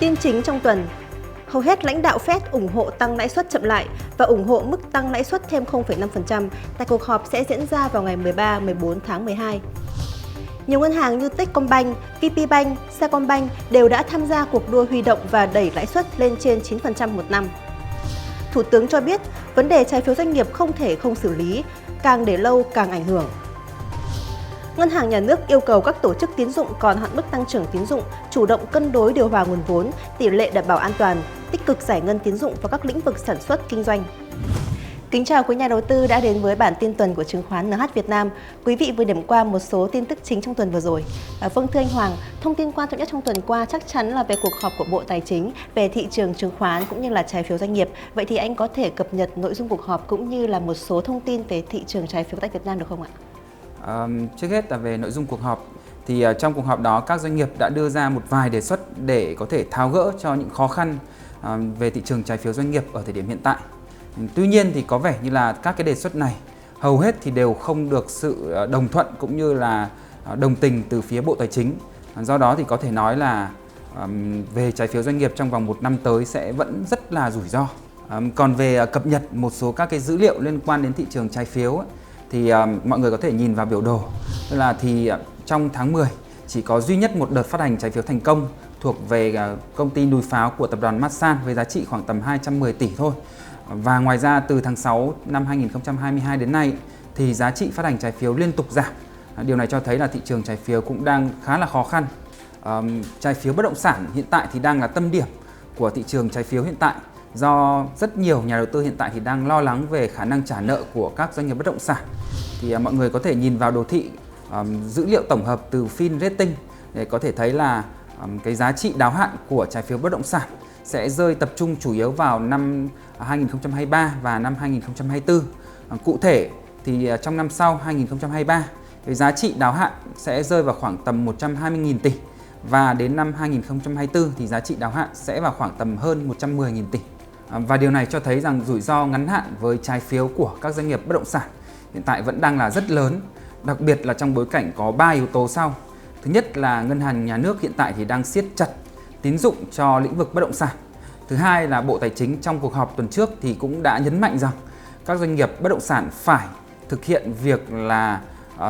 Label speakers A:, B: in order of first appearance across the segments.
A: Tin chính trong tuần. Hầu hết lãnh đạo Fed ủng hộ tăng lãi suất chậm lại và ủng hộ mức tăng lãi suất thêm 0,5% tại cuộc họp sẽ diễn ra vào ngày 13-14 tháng 12. Nhiều ngân hàng như Techcombank, VPBank, Sacombank đều đã tham gia cuộc đua huy động và đẩy lãi suất lên trên 9% một năm. Thủ tướng cho biết vấn đề trái phiếu doanh nghiệp không thể không xử lý, càng để lâu càng ảnh hưởng. Ngân hàng Nhà nước yêu cầu các tổ chức tín dụng còn hạn mức tăng trưởng tín dụng chủ động cân đối điều hòa nguồn vốn, tỷ lệ đảm bảo an toàn, tích cực giải ngân tín dụng vào các lĩnh vực sản xuất kinh doanh. Kính chào quý nhà đầu tư đã đến với bản tin tuần của chứng khoán NH Việt Nam. Quý vị vừa điểm qua một số tin tức chính trong tuần vừa rồi. Vâng thưa anh Hoàng, thông tin quan trọng nhất trong tuần qua chắc chắn là về cuộc họp của Bộ Tài chính về thị trường chứng khoán cũng như là trái phiếu doanh nghiệp. Vậy thì anh có thể cập nhật nội dung cuộc họp cũng như là một số thông tin về thị trường trái phiếu tại Việt Nam được không ạ?
B: Trước hết là về nội dung cuộc họp thì trong cuộc họp đó các doanh nghiệp đã đưa ra một vài đề xuất để có thể tháo gỡ cho những khó khăn về thị trường trái phiếu doanh nghiệp ở thời điểm hiện tại. Tuy nhiên thì có vẻ như là các cái đề xuất này hầu hết thì đều không được sự đồng thuận cũng như là đồng tình từ phía Bộ Tài chính. Do đó thì có thể nói là về trái phiếu doanh nghiệp trong vòng một năm tới sẽ vẫn rất là rủi ro. Còn về cập nhật một số các cái dữ liệu liên quan đến thị trường trái phiếu thì mọi người có thể nhìn vào biểu đồ. Tức là thì trong tháng 10 chỉ có duy nhất một đợt phát hành trái phiếu thành công thuộc về công ty núi pháo của tập đoàn Masan với giá trị khoảng tầm 210 tỷ thôi. Và ngoài ra từ tháng 6 năm 2022 đến nay thì giá trị phát hành trái phiếu liên tục giảm. Điều này cho thấy là thị trường trái phiếu cũng đang khá là khó khăn. Trái phiếu bất động sản hiện tại thì đang là tâm điểm của thị trường trái phiếu hiện tại, do rất nhiều nhà đầu tư hiện tại thì đang lo lắng về khả năng trả nợ của các doanh nghiệp bất động sản. Thì mọi người có thể nhìn vào đồ thị dữ liệu tổng hợp từ FinRating để có thể thấy là cái giá trị đáo hạn của trái phiếu bất động sản sẽ rơi tập trung chủ yếu vào năm 2023 và năm 2024. Cụ thể thì trong năm sau 2023, cái giá trị đáo hạn sẽ rơi vào khoảng tầm 120.000 tỷ và đến năm 2024 thì giá trị đáo hạn sẽ vào khoảng tầm hơn 110.000 tỷ. Và điều này cho thấy rằng rủi ro ngắn hạn với trái phiếu của các doanh nghiệp bất động sản hiện tại vẫn đang là rất lớn, đặc biệt là trong bối cảnh có 3 yếu tố sau. Thứ nhất là Ngân hàng Nhà nước hiện tại thì đang siết chặt tín dụng cho lĩnh vực bất động sản. Thứ hai là Bộ Tài chính trong cuộc họp tuần trước thì cũng đã nhấn mạnh rằng các doanh nghiệp bất động sản phải thực hiện việc là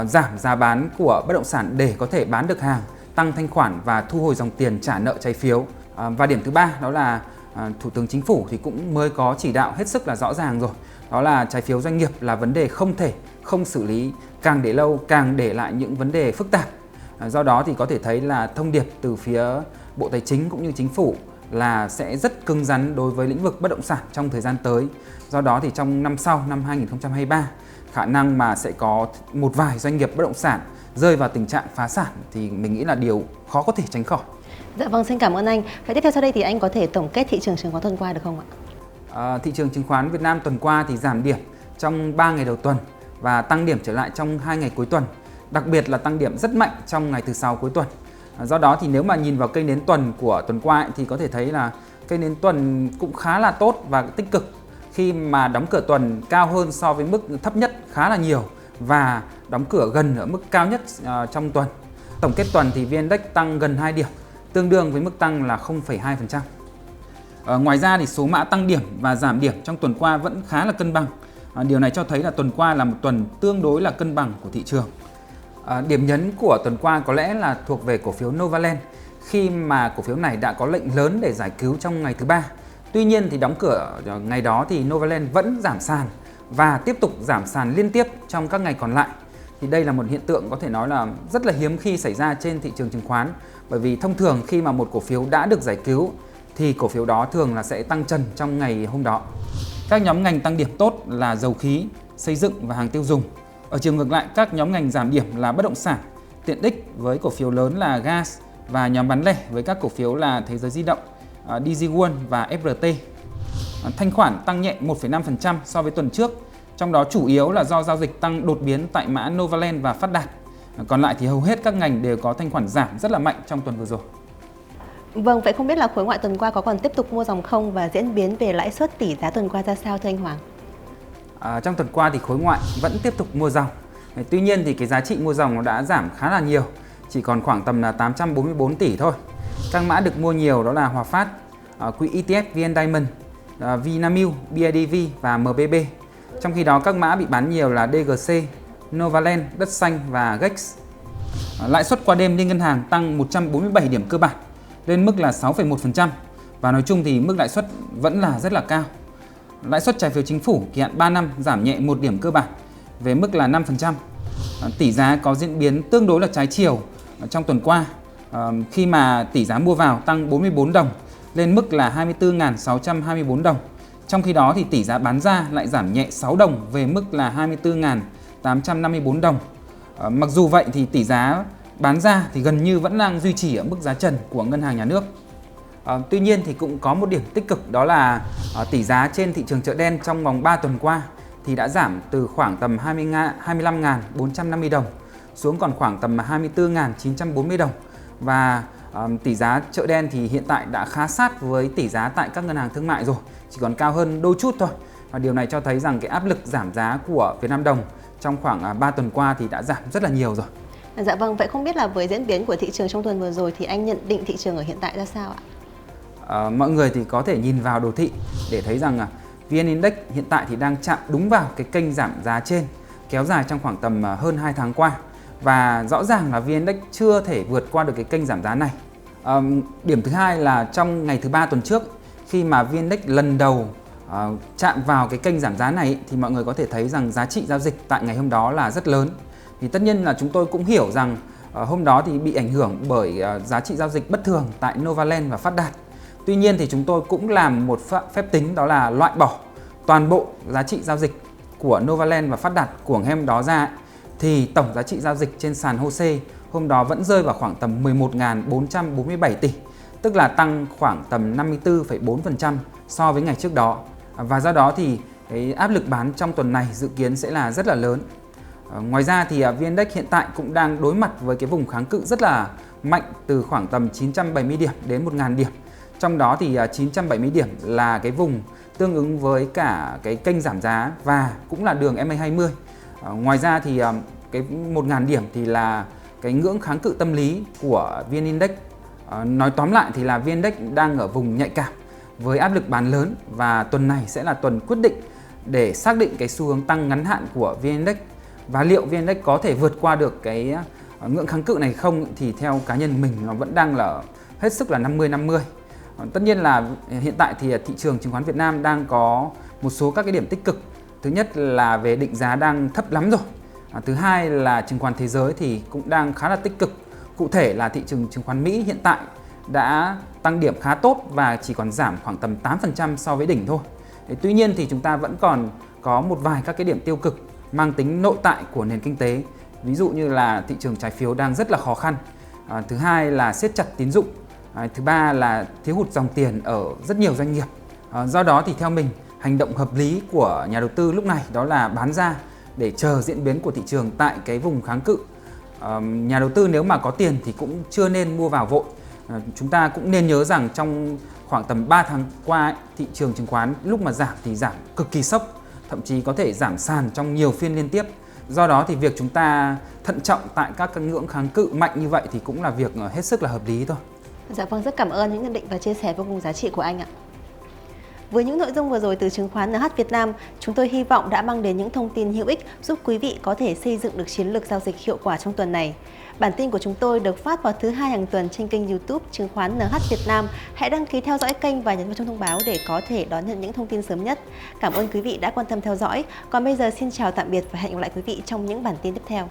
B: giảm giá bán của bất động sản để có thể bán được hàng, tăng thanh khoản và thu hồi dòng tiền trả nợ trái phiếu. Và điểm thứ ba đó là Thủ tướng Chính phủ thì cũng mới có chỉ đạo hết sức là rõ ràng rồi. Đó là trái phiếu doanh nghiệp là vấn đề không thể không xử lý, càng để lâu càng để lại những vấn đề phức tạp. Do đó thì có thể thấy là thông điệp từ phía Bộ Tài chính cũng như Chính phủ là sẽ rất cứng rắn đối với lĩnh vực bất động sản trong thời gian tới. Do đó thì trong năm sau, năm 2023, khả năng mà sẽ có một vài doanh nghiệp bất động sản rơi vào tình trạng phá sản thì mình nghĩ là điều khó có thể tránh khỏi.
A: Dạ vâng, xin cảm ơn anh. Và tiếp theo sau đây thì anh có thể tổng kết thị trường chứng khoán tuần qua được không
B: ạ? Thị trường chứng khoán Việt Nam tuần qua thì giảm điểm trong 3 ngày đầu tuần và tăng điểm trở lại trong 2 ngày cuối tuần. Đặc biệt là tăng điểm rất mạnh trong ngày thứ 6 cuối tuần. Do đó thì nếu mà nhìn vào cây nến tuần của tuần qua thì có thể thấy là cây nến tuần cũng khá là tốt và tích cực khi mà đóng cửa tuần cao hơn so với mức thấp nhất khá là nhiều và đóng cửa gần ở mức cao nhất trong tuần. Tổng kết tuần thì VN Index tăng gần 2 điểm, tương đương với mức tăng là 0,2%. Ngoài ra thì số mã tăng điểm và giảm điểm trong tuần qua vẫn khá là cân bằng. Điều này cho thấy là tuần qua là một tuần tương đối là cân bằng của thị trường. Điểm nhấn của tuần qua có lẽ là thuộc về cổ phiếu Novaland khi mà cổ phiếu này đã có lệnh lớn để giải cứu trong ngày thứ 3. Tuy nhiên thì đóng cửa ngày đó thì Novaland vẫn giảm sàn và tiếp tục giảm sàn liên tiếp trong các ngày còn lại. Thì đây là một hiện tượng có thể nói là rất là hiếm khi xảy ra trên thị trường chứng khoán, bởi vì thông thường khi mà một cổ phiếu đã được giải cứu thì cổ phiếu đó thường là sẽ tăng trần trong ngày hôm đó. Các nhóm ngành tăng điểm tốt là dầu khí, xây dựng và hàng tiêu dùng. Ở chiều ngược lại, các nhóm ngành giảm điểm là bất động sản, tiện ích với cổ phiếu lớn là gas và nhóm bán lẻ với các cổ phiếu là Thế giới di động, DigiWon và FRT. Thanh khoản tăng nhẹ 1,5% so với tuần trước, trong đó chủ yếu là do giao dịch tăng đột biến tại mã Novaland và Phát Đạt. Còn lại thì hầu hết các ngành đều có thanh khoản giảm rất là mạnh trong tuần vừa rồi.
A: Vâng, vậy không biết là khối ngoại tuần qua có còn tiếp tục mua dòng không và diễn biến về lãi suất tỷ giá tuần qua ra sao thưa anh Hoàng?
B: Trong tuần qua thì khối ngoại vẫn tiếp tục mua dòng. Tuy nhiên thì cái giá trị mua dòng nó đã giảm khá là nhiều, chỉ còn khoảng tầm là 844 tỷ thôi. Các mã được mua nhiều đó là Hòa Phát, quỹ ETF VN Diamond, Vinamilk, BIDV và MBB. Trong khi đó các mã bị bán nhiều là DGC, Novaland, Đất Xanh và Gex. Lãi suất qua đêm liên ngân hàng tăng 147 điểm cơ bản lên mức là 6,1%, và nói chung thì mức lãi suất vẫn là rất là cao. Lãi suất trái phiếu chính phủ kỳ hạn 3 năm giảm nhẹ 1 điểm cơ bản về mức là 5%. Tỷ giá có diễn biến tương đối là trái chiều trong tuần qua, khi mà tỷ giá mua vào tăng 44 đồng lên mức là 24.624 đồng. Trong khi đó thì tỷ giá bán ra lại giảm nhẹ 6 đồng về mức là 24.854 đồng. Mặc dù vậy thì tỷ giá bán ra thì gần như vẫn đang duy trì ở mức giá trần của Ngân hàng Nhà nước. Tuy nhiên thì cũng có một điểm tích cực, đó là tỷ giá trên thị trường chợ đen trong vòng 3 tuần qua thì đã giảm từ khoảng tầm 25.450 đồng xuống còn khoảng tầm 24.940 đồng. Và tỷ giá chợ đen thì hiện tại đã khá sát với tỷ giá tại các ngân hàng thương mại rồi, chỉ còn cao hơn đôi chút thôi. Và điều này cho thấy rằng cái áp lực giảm giá của Việt Nam đồng trong khoảng 3 tuần qua thì đã giảm rất là nhiều rồi.
A: Dạ vâng, vậy không biết là với diễn biến của thị trường trong tuần vừa rồi thì anh nhận định thị trường ở hiện tại ra sao ạ?
B: Mọi người thì có thể nhìn vào đồ thị để thấy rằng VN Index hiện tại thì đang chạm đúng vào cái kênh giảm giá trên kéo dài trong khoảng tầm hơn 2 tháng qua. Và rõ ràng là VN Index chưa thể vượt qua được cái kênh giảm giá này. Điểm thứ hai là trong ngày thứ 3 tuần trước, khi mà VN Index lần đầu chạm vào cái kênh giảm giá này thì mọi người có thể thấy rằng giá trị giao dịch tại ngày hôm đó là rất lớn. Thì tất nhiên là chúng tôi cũng hiểu rằng hôm đó thì bị ảnh hưởng bởi giá trị giao dịch bất thường tại Novaland và Phát Đạt. Tuy nhiên thì chúng tôi cũng làm một phép tính, đó là loại bỏ toàn bộ giá trị giao dịch của Novaland và Phát Đạt của ngày hôm đó ra, thì tổng giá trị giao dịch trên sàn HOSE hôm đó vẫn rơi vào khoảng tầm 11.447 tỷ, tức là tăng khoảng tầm 54,4% so với ngày trước đó. Và do đó thì cái áp lực bán trong tuần này dự kiến sẽ là rất là lớn. Ngoài ra thì VN Index hiện tại cũng đang đối mặt với cái vùng kháng cự rất là mạnh từ khoảng tầm 970 điểm đến 1.000 điểm. Trong đó thì 970 điểm là cái vùng tương ứng với cả cái kênh giảm giá và cũng là đường MA20. Ngoài ra thì cái 1.000 điểm thì là cái ngưỡng kháng cự tâm lý của VN Index. Nói tóm lại thì là VN Index đang ở vùng nhạy cảm với áp lực bán lớn, và tuần này sẽ là tuần quyết định để xác định cái xu hướng tăng ngắn hạn của VN Index. Và liệu VN Index có thể vượt qua được cái ngưỡng kháng cự này không thì theo cá nhân mình nó vẫn đang là hết sức là 50-50. Tất nhiên là hiện tại thì thị trường chứng khoán Việt Nam đang có một số các cái điểm tích cực. Thứ nhất là về định giá đang thấp lắm rồi. Thứ hai là chứng khoán thế giới thì cũng đang khá là tích cực. Cụ thể là thị trường chứng khoán Mỹ hiện tại đã tăng điểm khá tốt và chỉ còn giảm khoảng tầm 8% so với đỉnh thôi. Tuy nhiên thì chúng ta vẫn còn có một vài các cái điểm tiêu cực mang tính nội tại của nền kinh tế. Ví dụ như là thị trường trái phiếu đang rất là khó khăn. Thứ hai là siết chặt tín dụng. Thứ ba là thiếu hụt dòng tiền ở rất nhiều doanh nghiệp. Do đó thì theo mình, hành động hợp lý của nhà đầu tư lúc này đó là bán ra để chờ diễn biến của thị trường tại cái vùng kháng cự. Nhà đầu tư nếu mà có tiền thì cũng chưa nên mua vào vội. Chúng ta cũng nên nhớ rằng trong khoảng tầm 3 tháng qua thị trường chứng khoán lúc mà giảm thì giảm cực kỳ sốc, thậm chí có thể giảm sàn trong nhiều phiên liên tiếp. Do đó thì việc chúng ta thận trọng tại các cái ngưỡng kháng cự mạnh như vậy thì cũng là việc hết sức là hợp lý thôi.
A: Dạ vâng, rất cảm ơn những nhận định và chia sẻ vô cùng giá trị của anh ạ. Với những nội dung vừa rồi từ chứng khoán NH Việt Nam, chúng tôi hy vọng đã mang đến những thông tin hữu ích giúp quý vị có thể xây dựng được chiến lược giao dịch hiệu quả trong tuần này. Bản tin của chúng tôi được phát vào thứ Hai hàng tuần trên kênh YouTube Chứng khoán NH Việt Nam. Hãy đăng ký theo dõi kênh và nhấn vào chuông thông báo để có thể đón nhận những thông tin sớm nhất. Cảm ơn quý vị đã quan tâm theo dõi. Còn bây giờ xin chào tạm biệt và hẹn gặp lại quý vị trong những bản tin tiếp theo.